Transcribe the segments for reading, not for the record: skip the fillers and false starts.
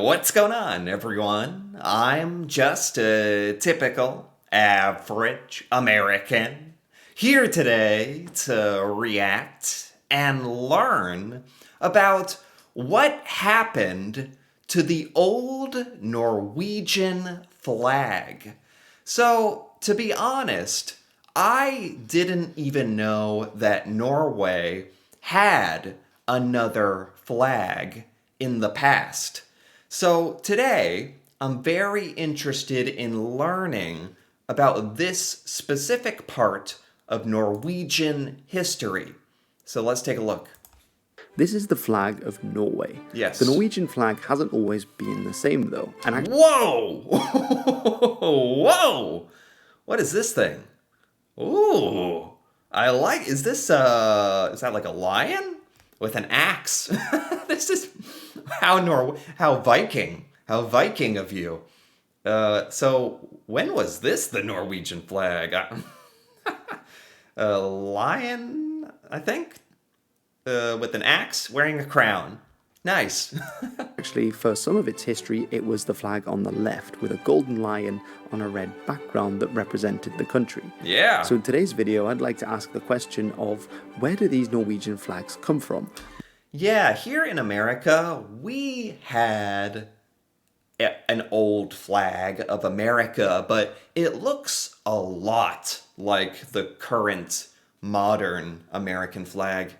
What's going on, everyone? I'm just a typical, average American here today to react and learn about what happened to the old Norwegian flag. So, to be honest, I didn't even know that Norway had another flag in the past. So today, I'm very interested in learning about this specific part of Norwegian history. So let's take a look. This is the flag of Norway. Yes. The Norwegian flag hasn't always been the same though. Whoa! Whoa! What is this thing? Ooh. Is that like a lion? With an axe? This is how Viking of you. So when was this the Norwegian flag? A lion, I think, with an axe, wearing a crown. Nice. Actually, for some of its history, it was the flag on the left with a golden lion on a red background that represented the country. Yeah. So in today's video, I'd like to ask the question of where do these Norwegian flags come from? Yeah, here in America, we had an old flag of America, but it looks a lot like the current modern American flag.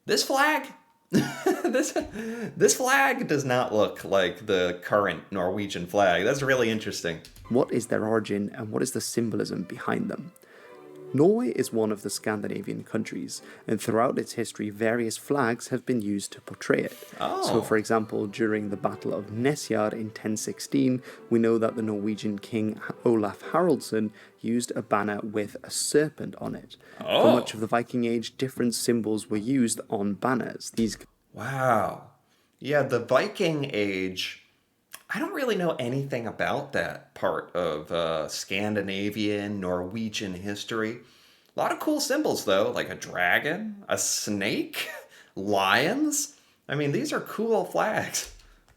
This flag, this flag does not look like the current Norwegian flag. That's really interesting. What is their origin and what is the symbolism behind them? Norway is one of the Scandinavian countries, and throughout its history, various flags have been used to portray it. Oh. So, for example, during the Battle of Nesjar in 1016, we know that the Norwegian king Olaf Haraldsson used a banner with a serpent on it. Oh. For much of the Viking Age, different symbols were used on banners. Wow. Yeah, the Viking Age, I don't really know anything about that part of Scandinavian, Norwegian history. A lot of cool symbols, though, like a dragon, a snake, lions. I mean, these are cool flags.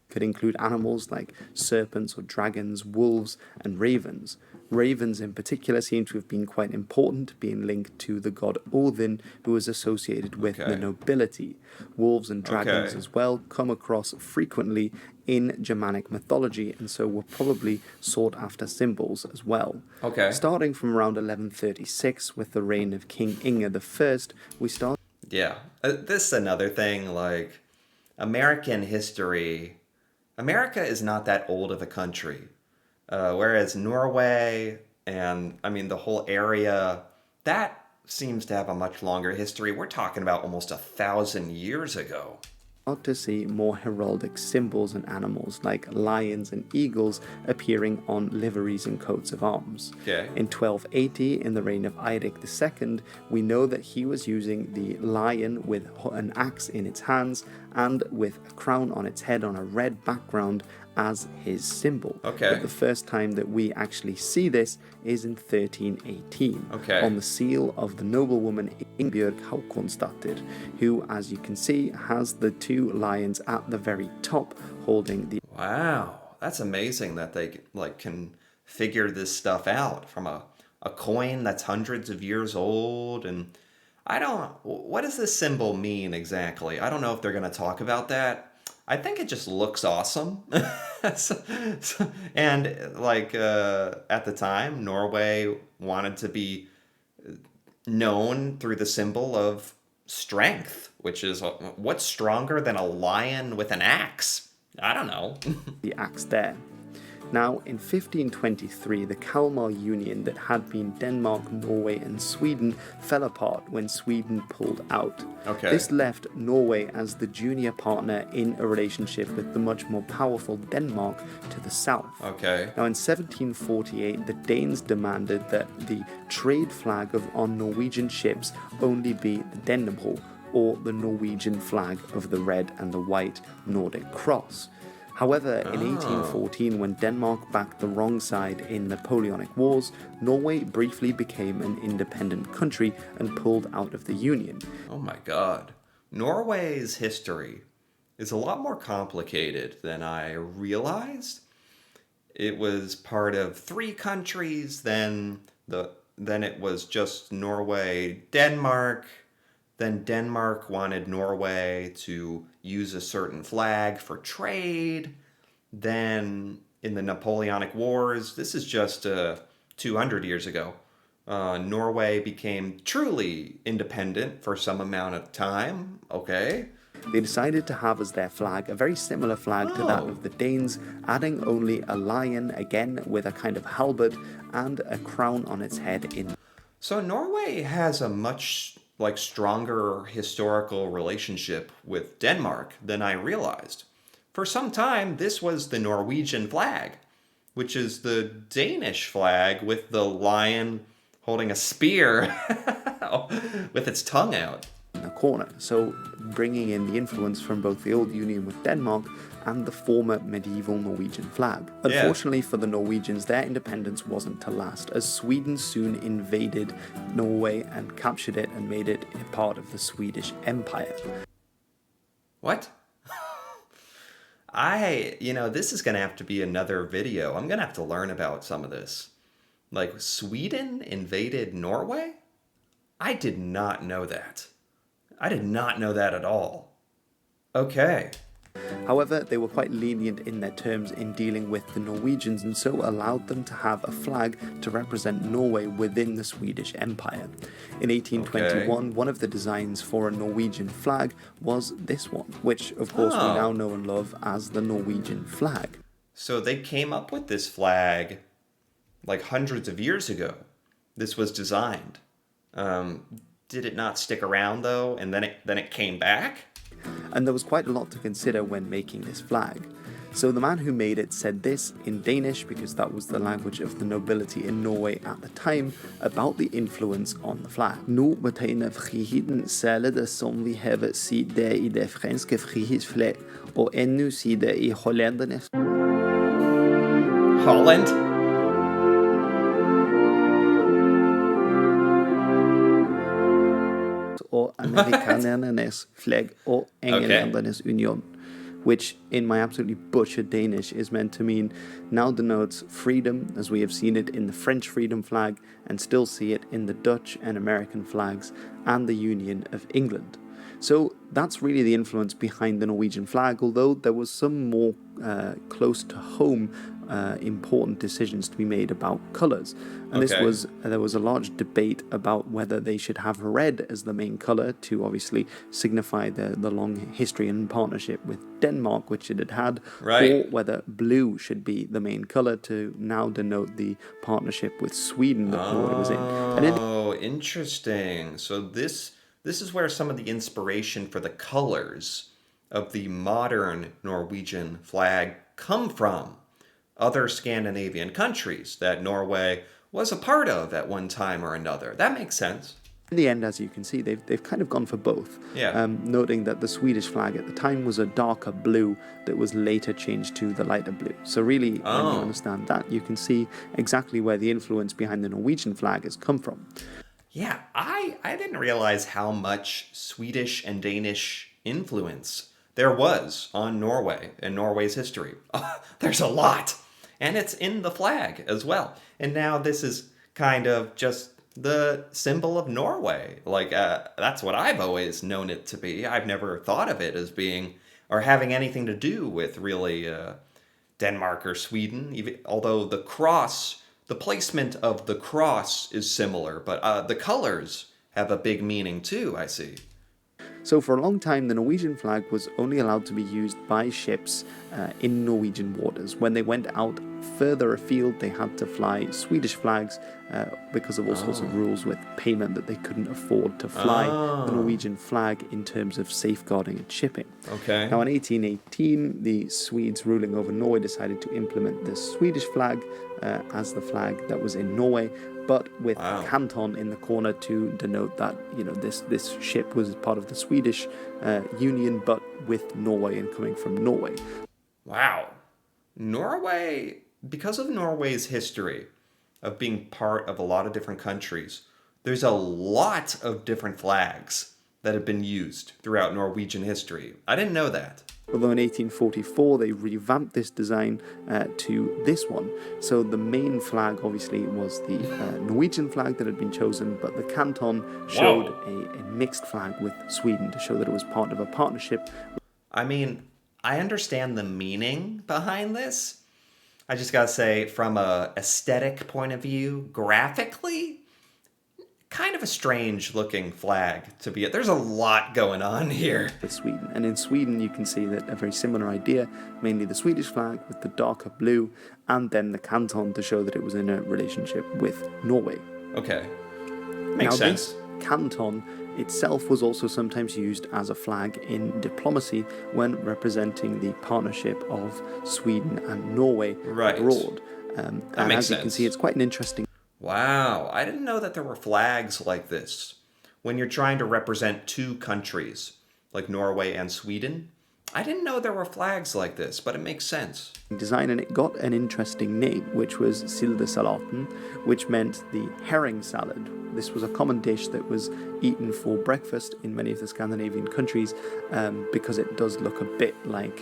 Could include animals like serpents or dragons, wolves, and ravens. Ravens in particular seem to have been quite important, being linked to the god Odin, who was associated with the nobility. Wolves and dragons as well come across frequently in Germanic mythology, and so were probably sought after symbols as well. Starting from around 1136 with the reign of King Inge I, we start... Yeah, this is another thing, like, American history... America is not that old of a country, whereas Norway and, the whole area, that seems to have a much longer history. We're talking about almost 1,000 years ago. To see more heraldic symbols and animals like lions and eagles appearing on liveries and coats of arms. In 1280, in the reign of Eirik II, we know that he was using the lion with an axe in its hands and with a crown on its head on a red background as his symbol. But the first time that we actually see this is in 1318 on the seal of the noblewoman Ingebjørg Haakonsdottir, who, as you can see, has the two lions at the very top holding the... Wow, that's amazing that they can figure this stuff out from a coin that's hundreds of years old. And what does this symbol mean exactly? I don't know if they're going to talk about that. I think it just looks awesome. And at the time, Norway wanted to be known through the symbol of strength, which is what's stronger than a lion with an axe? I don't know. The axe there. Now, in 1523, the Kalmar Union that had been Denmark, Norway, and Sweden fell apart when Sweden pulled out. This left Norway as the junior partner in a relationship with the much more powerful Denmark to the south. Now, in 1748, the Danes demanded that the trade flag on Norwegian ships only be the Dannebro, or the Norwegian flag of the red and the white Nordic cross. However, in 1814, when Denmark backed the wrong side in Napoleonic Wars, Norway briefly became an independent country and pulled out of the Union. Oh my God. Norway's history is a lot more complicated than I realized. It was part of three countries, then it was just Norway, Denmark. Then Denmark wanted Norway to use a certain flag for trade. Then in the Napoleonic Wars, this is just 200 years ago, Norway became truly independent for some amount of time. Okay. They decided to have as their flag a very similar flag to that Oh. of the Danes, adding only a lion, again with a kind of halberd, and a crown on its head in. So Norway has a much like stronger historical relationship with Denmark than I realized. For some time, this was the Norwegian flag, which is the Danish flag with the lion holding a spear with its tongue out. A corner, so bringing in the influence from both the old union with Denmark and the former medieval Norwegian flag. Yeah. Unfortunately for the Norwegians, their independence wasn't to last, as Sweden soon invaded Norway and captured it and made it a part of the Swedish Empire. What? This is going to have to be another video. I'm going to have to learn about some of this. Like, Sweden invaded Norway? I did not know that. I did not know that at all. Okay. However, they were quite lenient in their terms in dealing with the Norwegians and so allowed them to have a flag to represent Norway within the Swedish Empire. In 1821, one of the designs for a Norwegian flag was this one, which of course we now know and love as the Norwegian flag. So they came up with this flag like hundreds of years ago. This was designed. Did it not stick around though, and then it came back? And there was quite a lot to consider when making this flag. So the man who made it said this in Danish, because that was the language of the nobility in Norway at the time, about the influence on the flag. Nu betegner friheten særlig det som vi har set der i det franske frihedsflag, og endnu side i hollændernes. Holland? Og amerikanernes flag og englændernes union, which in my absolutely butchered Danish is meant to mean now denotes freedom as we have seen it in the French freedom flag and still see it in the Dutch and American flags and the Union of England. So that's really the influence behind the Norwegian flag, although there was some more close to home important decisions to be made about colours. And there was a large debate about whether they should have red as the main colour to obviously signify the long history and partnership with Denmark, which it had had, or whether blue should be the main colour to now denote the partnership with Sweden that Norway was in. Oh, interesting. So this is where some of the inspiration for the colors of the modern Norwegian flag come from. Other Scandinavian countries that Norway was a part of at one time or another. That makes sense. In the end, as you can see, they've kind of gone for both. Yeah. Noting that the Swedish flag at the time was a darker blue that was later changed to the lighter blue. So really, when you understand that, you can see exactly where the influence behind the Norwegian flag has come from. Yeah, I didn't realize how much Swedish and Danish influence there was on Norway and Norway's history. There's a lot. And it's in the flag as well. And now this is kind of just the symbol of Norway. Like, that's what I've always known it to be. I've never thought of it as being or having anything to do with really Denmark or Sweden, even, although the cross, the placement of the cross is similar, but the colors have a big meaning too, I see. So for a long time, the Norwegian flag was only allowed to be used by ships in Norwegian waters. When they went out further afield, they had to fly Swedish flags because of all sorts of rules with payment that they couldn't afford to fly the Norwegian flag in terms of safeguarding and shipping. Okay. Now in 1818, the Swedes ruling over Norway decided to implement the Swedish flag as the flag that was in Norway, but with Canton in the corner to denote that, you know, this ship was part of the Swedish Union, but with Norway and coming from Norway. Wow. Norway, because of Norway's history of being part of a lot of different countries, there's a lot of different flags that had been used throughout Norwegian history. I didn't know that. Although in 1844 they revamped this design to this one. So the main flag obviously was the Norwegian flag that had been chosen, but the canton showed a mixed flag with Sweden to show that it was part of a partnership. I mean, I understand the meaning behind this. I just gotta say, from a aesthetic point of view, graphically, kind of a strange looking flag to be. There's a lot going on here. With Sweden. And in Sweden you can see that a very similar idea, mainly the Swedish flag with the darker blue, and then the canton to show that it was in a relationship with Norway. Okay. Makes sense. This canton itself was also sometimes used as a flag in diplomacy when representing the partnership of Sweden and Norway abroad. And makes as sense. you can see, it's quite an interesting. Wow, I didn't know that there were flags like this. When you're trying to represent two countries, like Norway and Sweden, I didn't know there were flags like this, but it makes sense. Design, and it got an interesting name, which was sildesalaten, which meant the herring salad. This was a common dish that was eaten for breakfast in many of the Scandinavian countries because it does look a bit like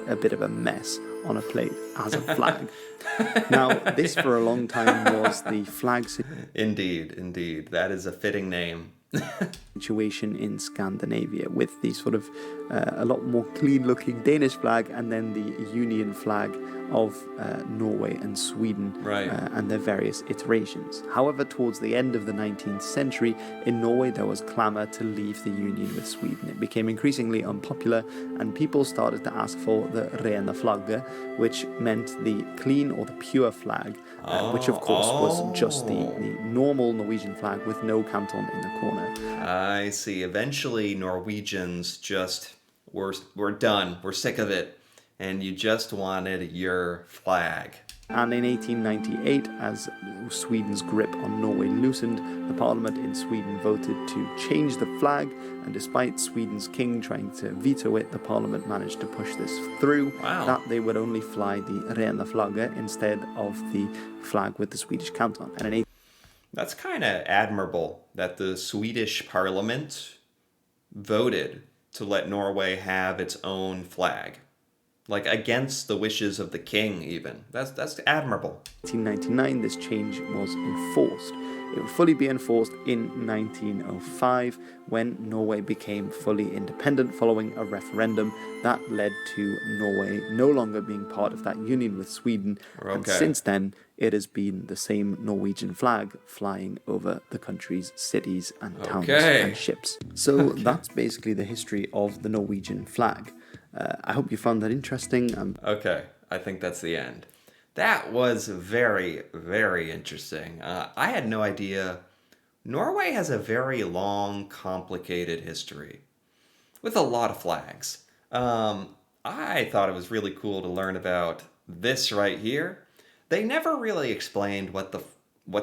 a bit of a mess on a plate as a flag. Now, this for a long time was the flag Indeed. That is a fitting name. situation in Scandinavia, with the sort of a lot more clean-looking Danish flag, and then the Union flag of Norway and Sweden and their various iterations. However, towards the end of the 19th century, in Norway there was clamour to leave the union with Sweden. It became increasingly unpopular, and people started to ask for the rena flagge, which meant the clean or the pure flag, which of course was just the normal Norwegian flag with no canton in the corner. I see. Eventually, Norwegians just were done. We're sick of it. And you just wanted your flag. And in 1898, as Sweden's grip on Norway loosened, the parliament in Sweden voted to change the flag, and despite Sweden's king trying to veto it, the parliament managed to push this through, that they would only fly the rena flagge instead of the flag with the Swedish canton. And that's kind of admirable that the Swedish parliament voted to let Norway have its own flag. Like, against the wishes of the king, even. That's admirable. 1899, this change was enforced. It would fully be enforced in 1905, when Norway became fully independent following a referendum that led to Norway no longer being part of that union with Sweden. And since then, it has been the same Norwegian flag flying over the country's cities and towns and ships. So that's basically the history of the Norwegian flag. I hope you found that interesting. Okay, I think that's the end. That was very, very interesting. I had no idea. Norway has a very long, complicated history with a lot of flags. I thought it was really cool to learn about this right here. They never really explained what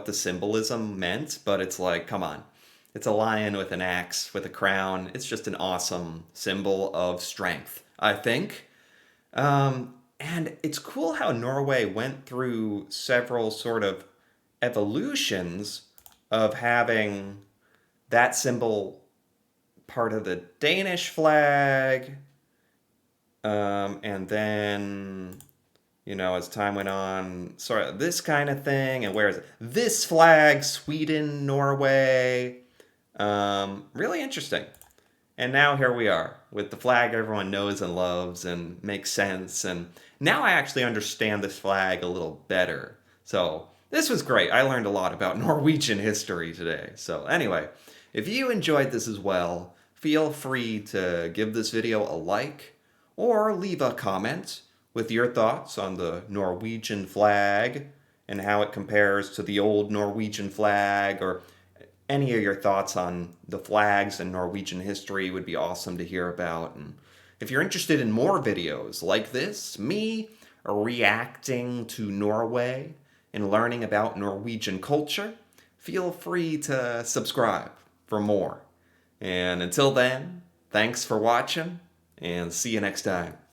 the symbolism meant, but it's like, come on. It's a lion with an axe, with a crown. It's just an awesome symbol of strength, I think. And it's cool how Norway went through several sort of evolutions of having that symbol part of the Danish flag. And then, as time went on, sort of this kind of thing. And where is it? This flag, Sweden, Norway. Really interesting. And now here we are with the flag everyone knows and loves and makes sense. And now I actually understand this flag a little better. So this was great. I learned a lot about Norwegian history today. So anyway, if you enjoyed this as well, feel free to give this video a like or leave a comment with your thoughts on the Norwegian flag and how it compares to the old Norwegian flag, or any of your thoughts on the flags and Norwegian history would be awesome to hear about. And if you're interested in more videos like this, me reacting to Norway and learning about Norwegian culture, feel free to subscribe for more. And until then, thanks for watching, and see you next time.